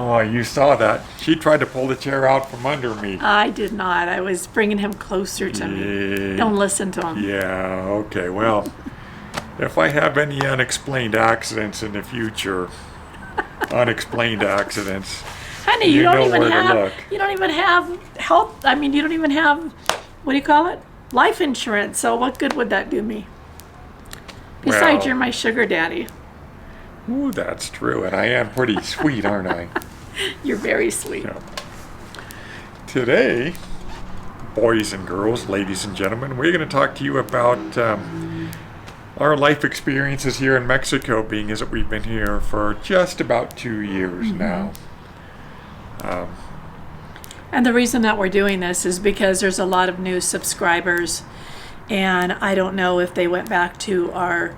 Oh, you saw that. She tried to pull the chair out from under me. I did not. I was bringing him closer to me. Don't listen to him. Yeah, okay. Well, if I have any unexplained accidents in the future, unexplained accidents, Honey, you you don't know even where to have look. you don't even have health. I mean, you don't even have, what do you call it? Life insurance. So what good would that do me? Besides, Well- you're my sugar daddy. Ooh, that's true. And I am pretty sweet, aren't I? You're very sweet. Yeah. Today, boys and girls, ladies and gentlemen, we're going to talk to you about our life experiences here in Mexico, being as that we've been here for just about 2 years now. And the reason that we're doing this is because there's a lot of new subscribers, and I don't know if they went back to our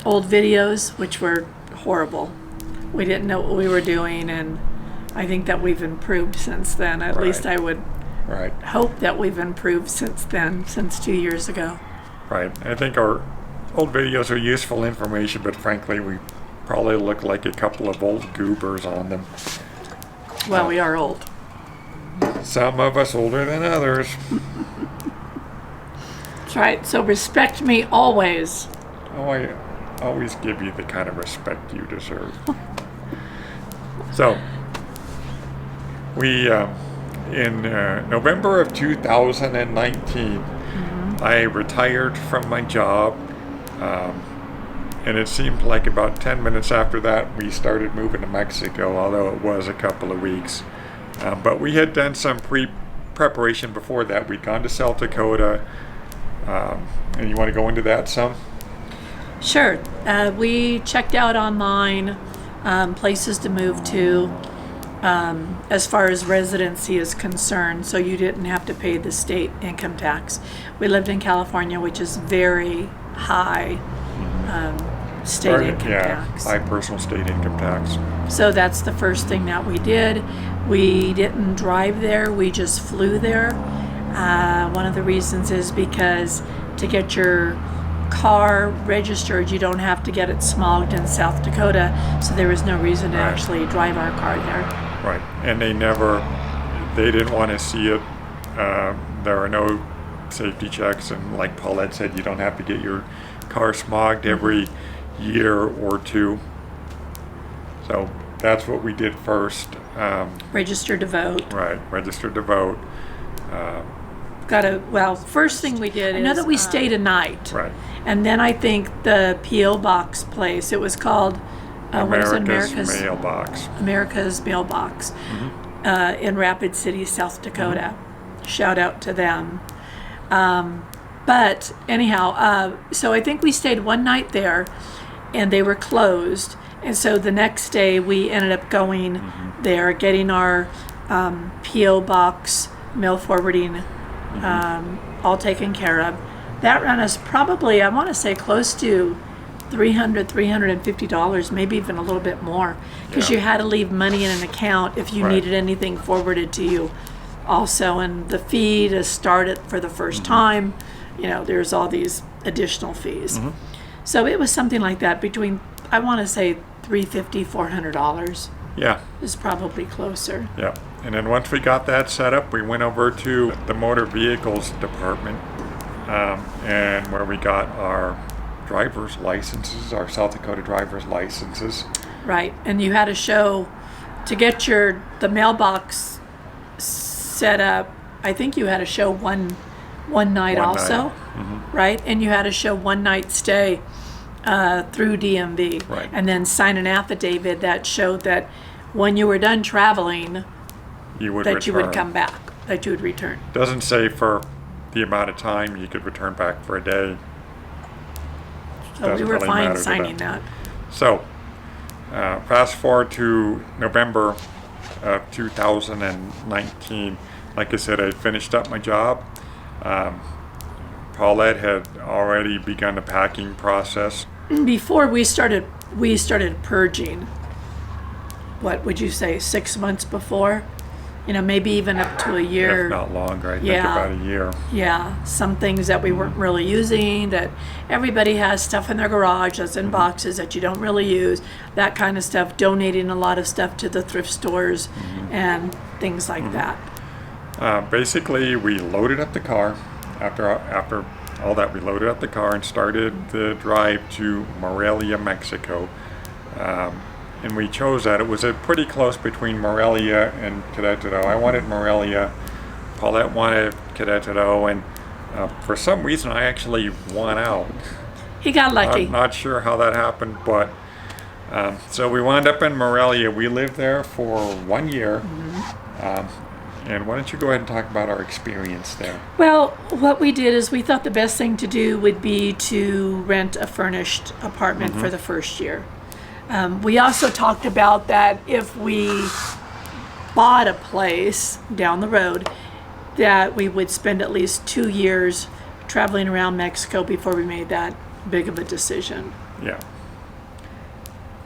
old videos, which were horrible. We didn't know what we were doing, and I think that we've improved since then. At least I would Right, hope that we've improved since then, since 2 years ago. right. I think our old videos are useful information, but frankly, we probably look like a couple of old goobers on them. Well, we are old. Some of us older than others. That's right. So respect me always. Oh, I always give you the kind of respect you deserve. So, we, in November of 2019, I retired from my job, and it seemed like about 10 minutes after that we started moving to Mexico, although it was a couple of weeks. But we had done some preparation before that. We'd gone to South Dakota, and you want to go into that some? Sure. We checked out online places to move to as far as residency is concerned, so you didn't have to pay the state income tax. We lived in California, which is very high state income tax. High personal state income tax. So that's the first thing that we did. We didn't drive there, we just flew there. One of the reasons is because to get your car registered, you don't have to get it smogged in South Dakota, so there was no reason to actually drive our car there. Right, and they didn't want to see it. There are no safety checks, and like Paulette said, you don't have to get your car smogged every year or two. So that's what we did first. Registered to vote. Right, registered to vote. First thing we did, I know that we stayed a night. Right. And then I think the P.O. Box place, it was called America's Mailbox. America's Mailbox in Rapid City, South Dakota. Shout out to them. But anyhow, so I think we stayed one night there, and they were closed. And so the next day we ended up going there, getting our P.O. Box mail forwarding all taken care of. That ran us probably, I want to say, close to $350, maybe even a little bit more, because you had to leave money in an account if you needed anything forwarded to you also. And the fee to start it for the first time, there's all these additional fees. So it was something like that, between, I want to say, $350, $400. Yeah. Is probably closer. Yeah. And then once we got that set up, we went over to the motor vehicles department, and where we got our driver's licenses, our South Dakota driver's licenses. Right. And you had to show, to get the mailbox set up, I think you had to show one night also, right? And you had to show one night stay through DMV. Right. And then sign an affidavit that showed that when you were done traveling, You would come back, that you would return. Doesn't say for the amount of time you could return back for a day. So we Doesn't were really fine matter to signing them. that. So, fast forward to November of 2019. Like I said, I had finished up my job. Paulette had already begun the packing process. Before we started purging. What would you say, 6 months before? maybe even up to a year. If not longer, I think Yeah. about a year. Yeah, some things that we weren't really using, that everybody has stuff in their garage that's in boxes that you don't really use, that kind of stuff, donating a lot of stuff to the thrift stores and things like that. Basically, we loaded up the car. After all that, we loaded up the car and started the drive to Morelia, Mexico. And we chose that. It was pretty close between Morelia and Querétaro. I wanted Morelia. Paulette wanted Querétaro. And for some reason, I actually won out. He got lucky. I'm not sure how that happened, but so we wound up in Morelia. We lived there for 1 year. And why don't you go ahead and talk about our experience there? Well, what we did is we thought the best thing to do would be to rent a furnished apartment for the first year. We also talked about that if we bought a place down the road, that we would spend at least 2 years traveling around Mexico before we made that big of a decision. Yeah.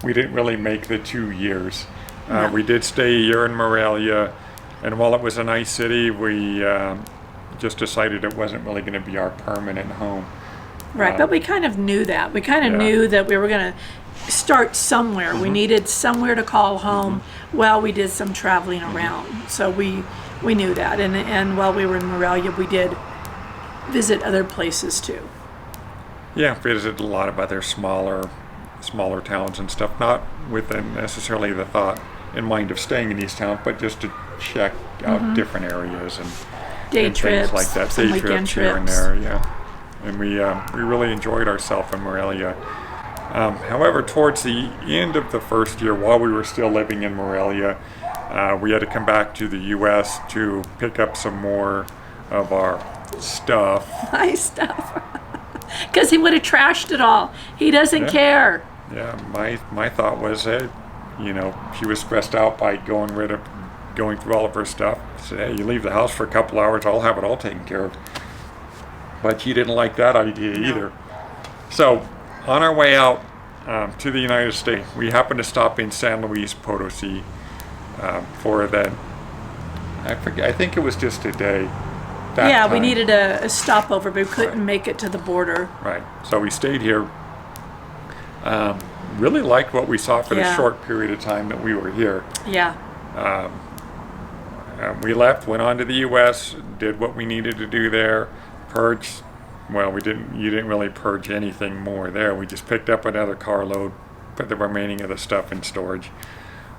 We didn't really make the 2 years. No. We did stay a year in Morelia, and while it was a nice city, we just decided it wasn't really going to be our permanent home. Right, but we kind of knew that. We kind of Yeah. knew that we were going to start somewhere. We needed somewhere to call home while we did some traveling around. So we knew that. And while we were in Morelia, we did visit other places too. Yeah, visited a lot of other smaller towns and stuff, not with necessarily the thought in mind of staying in these towns, but just to check out different areas and Day and trips, things like that. some Day weekend trips here and trips. there, yeah. And we really enjoyed ourselves in Morelia. However, towards the end of the first year, while we were still living in Morelia, we had to come back to the U.S. to pick up some more of our stuff. My stuff. Because he would have trashed it all. He doesn't Yeah. care. Yeah, my thought was that, she was stressed out by going through all of her stuff. I said, hey, you leave the house for a couple hours, I'll have it all taken care of. But she didn't like that idea either. So, on our way out to the United States, we happened to stop in San Luis Potosi for the, I think it was just a day. That Yeah, we time. needed a stopover, but we couldn't Right. make it to the border. Right. So we stayed here. Really liked what we saw for the Yeah. short period of time that we were here. Yeah. We left, went on to the U.S., did what we needed to do there, purged. Well, you didn't really purge anything more there. We just picked up another carload, put the remaining of the stuff in storage,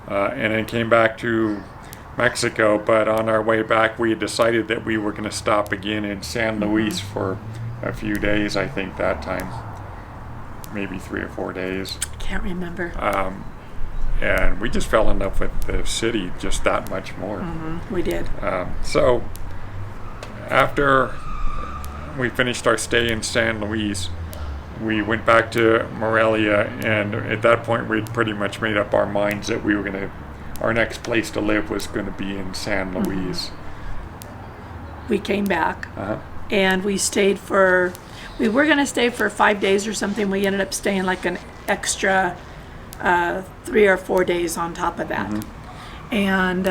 and then came back to Mexico. But on our way back, we had decided that we were going to stop again in San Luis for a few days, I think that time. Maybe 3 or 4 days. Can't remember. And we just fell in love with the city just that much more. We did. So after we finished our stay in San Luis, we went back to Morelia, and at that point we'd pretty much made up our minds that our next place to live was going to be in San Luis. We came back Uh-huh. and we were going to stay for 5 days or something. We ended up staying like an extra 3 or 4 days on top of that. And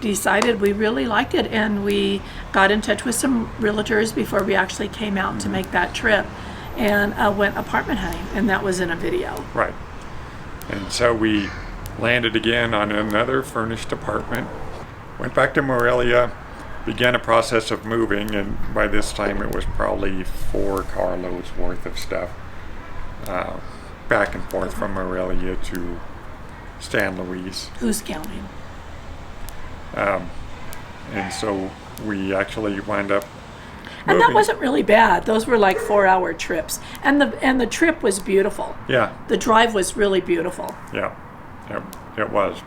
decided we really liked it, and we got in touch with some realtors before we actually came out to make that trip, and went apartment hunting, and that was in a video. Right. And so we landed again on another furnished apartment, went back to Morelia, began a process of moving, and by this time it was probably 4 carloads worth of stuff back and forth from Morelia to San Luis. Who's counting? And so we actually wound up And that moving. wasn't really bad. Those were like 4-hour trips, and the trip was beautiful. Yeah, The drive was really beautiful. yeah, it was.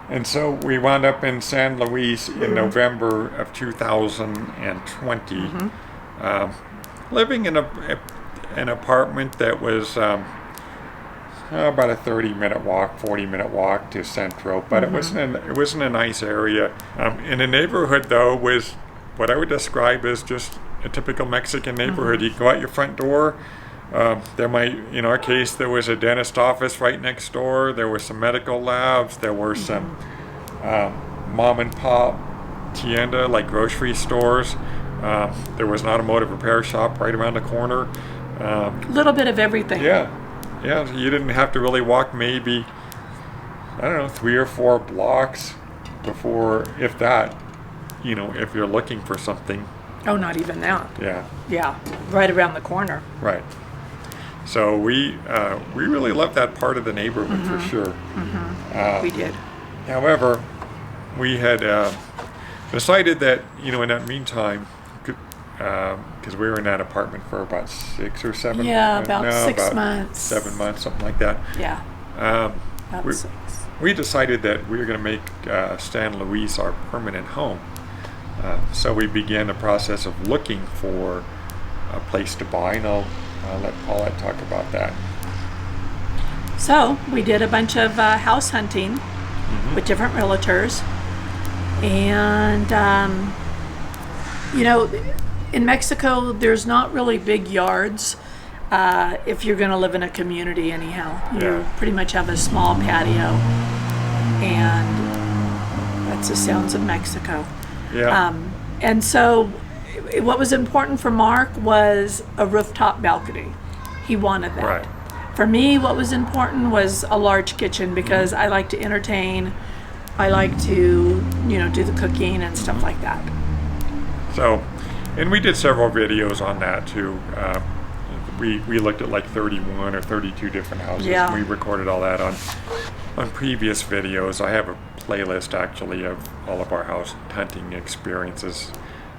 And so we wound up in San Luis in November of 2020, living in an apartment that was about a 30-minute walk, 40-minute walk to Centro, but it wasn't a nice area. In the neighborhood, though, was what I would describe as just a typical Mexican neighborhood. You go out your front door. There might, in our case, there was a dentist office right next door. There were some medical labs. There were some mom and pop tienda, like grocery stores. There was an automotive repair shop right around the corner. A little bit of everything. Yeah, you didn't have to really walk maybe, I don't know, 3 or 4 blocks before, if that, if you're looking for something. Oh, not even that. Yeah. Yeah, right around the corner. Right. So we really loved that part of the neighborhood for sure. We did. However, we had decided that, in that meantime, because we were in that apartment for about 6 or 7 Yeah, about 6 about months. 7 months, something like that. Yeah, about we, 6. we decided that we were going to make San Luis our permanent home. So we began the process of looking for a place to buy, and I'll let Paulette talk about that. So we did a bunch of house hunting with different realtors, and in Mexico there's not really big yards if you're going to live in a community anyhow. You pretty much have a small patio, and that's the sounds of Mexico. Yeah. And so what was important for Mark was a rooftop balcony. He wanted that. Right. For me, what was important was a large kitchen, because I like to entertain. I like to, do the cooking and stuff like that. So, and we did several videos on that too. We looked at like 31 or 32 different houses. Yeah. And we recorded all that on previous videos. I have a playlist actually of all of our house hunting experiences.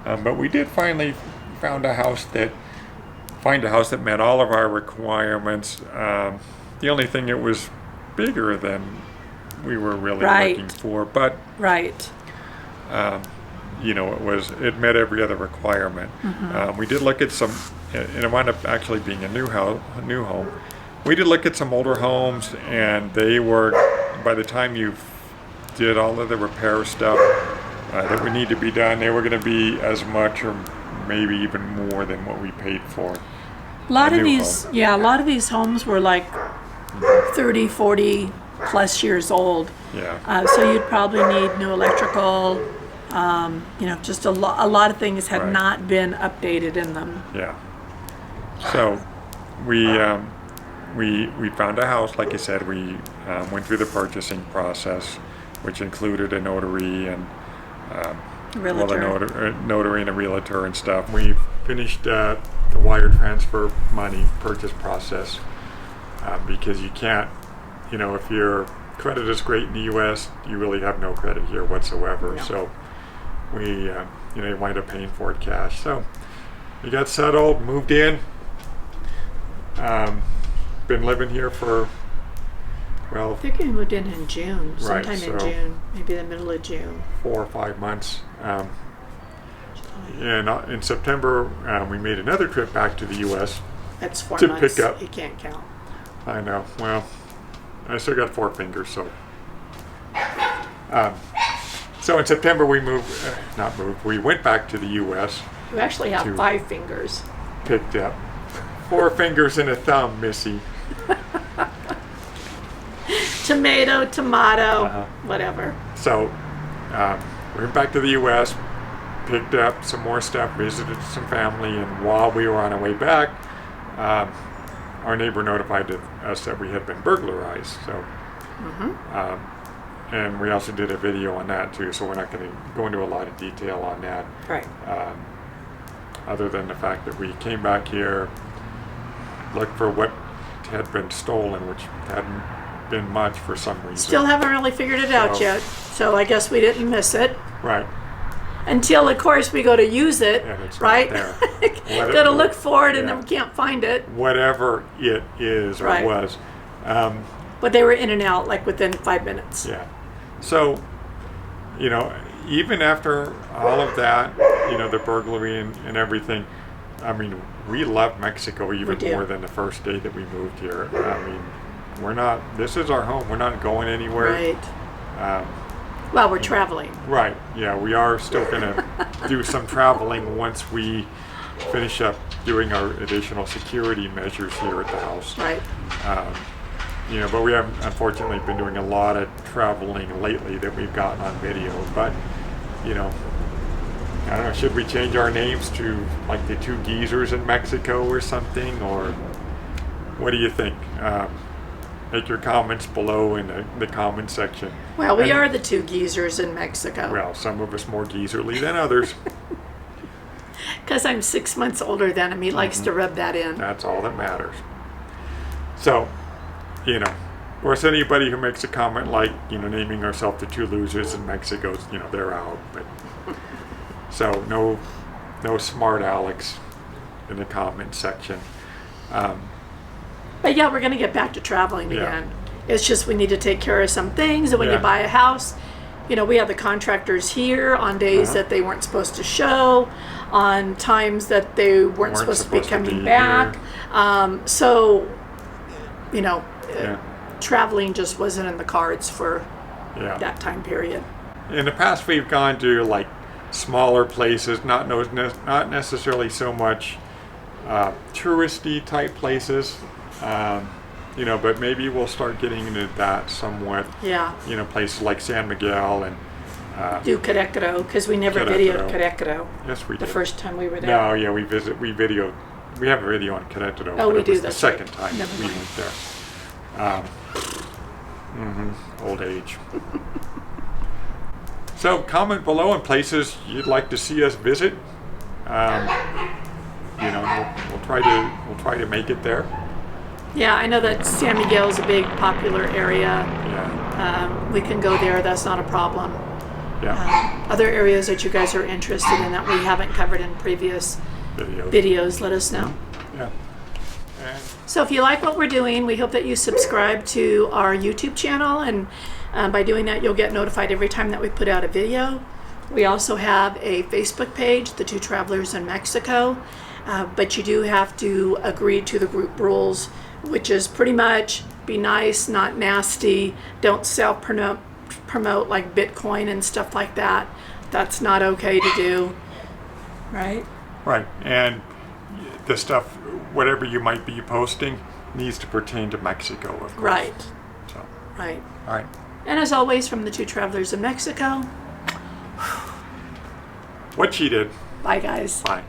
But we did finally find a house that met all of our requirements. The only thing, it was bigger than we were really looking for, but Right. it met every other requirement. We did look at some, and it wound up actually being a new home. We did look at some older homes, and they were, by the time you did all of the repair stuff that would need to be done, they were going to be as much or maybe even more than what we paid for. A lot of these homes were like 30, 40 plus years old. Yeah. So you'd probably need new electrical. Just a lot of things had not been updated in them. Yeah. So we found a house, like I said. We went through the purchasing process, which included a notary and Realtor. a notary and a realtor and stuff. We finished the wire transfer money purchase process because you can't, if your credit is great in the U.S., you really have no credit here whatsoever. No. So we, you wind up paying for it cash. So we got settled, moved in. Been living here for, I think we moved in June, sometime in so June, maybe the middle of June. 4 or 5 months. And in September, we made another trip back to the U.S. That's 4 to months. pick up. You can't count. I know. Well, I still got 4 fingers, so. So in September we we went back to the U.S. You actually have 5 fingers. Picked up 4 fingers and a thumb, Missy. Tomato, whatever. So we went back to the U.S., picked up some more stuff, visited some family, and while we were on our way back, our neighbor notified us that we had been burglarized. So, and we also did a video on that too. So we're not going to go into a lot of detail on that. Right. Other than the fact that we came back here, looked for what had been stolen, which hadn't been much for some reason. Still haven't really figured it out yet. So I guess we didn't miss it. Right. Until, of course, we go to use it, And it's right? not Go to look for it, and Yeah. then we can't find it. Whatever it is or Right. was. But they were in and out like within 5 minutes. Yeah. So, even after all of that, the burglary and everything, I mean, we love Mexico even do. more than the first day that we moved here. I mean, this is our home. We're not going anywhere. Right. Well, we're traveling. Right. Yeah, we are still going to do some traveling once we finish up doing our additional security measures here at the house. Right. but we have unfortunately been doing a lot of traveling lately that we've gotten on video. But, I don't know, should we change our names to like the two geezers in Mexico or something? Or what do you think? Make your comments below in the comment section. Well, we are the two geezers in Mexico. Well, some of us more geezerly than others. Because I'm 6 months older than him. He likes to rub that in. That's all that matters. So, of course, anybody who makes a comment like, naming ourselves the two losers in Mexico, they're out. But so no smart Alex in the comment section. But yeah, we're going to get back to traveling Yeah. again. It's just we need to take care of some things. And when Yeah. you buy a house, we have the contractors here on days that they weren't supposed to show, on times that they weren't supposed to be coming back. So, Yeah. traveling just wasn't in the cards for Yeah. that time period. In the past, we've gone to like smaller places, not necessarily so much touristy type places, but maybe we'll start getting into that somewhat. Yeah. Places like San Miguel and Do Querétaro, because we never videoed Querétaro yes, we the did. first time we were there. No, yeah, we videoed. We have a video on Querétaro. Oh, but we it do, was the that's right. second time Never we mind. went there. Old age. So comment below on places you'd like to see us visit. We'll try to make it there. Yeah, I know that San Miguel is a big popular area. Yeah, We can go there, that's not a problem. yeah. Other areas that you guys are interested in that we haven't covered in previous videos, let us know. Yeah. And So if you like what we're doing, we hope that you subscribe to our YouTube channel, and by doing that, you'll get notified every time that we put out a video. We also have a Facebook page, The Two Travelers in Mexico, but you do have to agree to the group rules, which is pretty much be nice, not nasty, don't self-promote like Bitcoin and stuff like that. That's not okay to do, right? right, and the stuff, whatever you might be posting, needs to pertain to Mexico, of course. Right, So, right. all right. And as always, from The Two Travelers in Mexico, What she did. bye guys. Bye.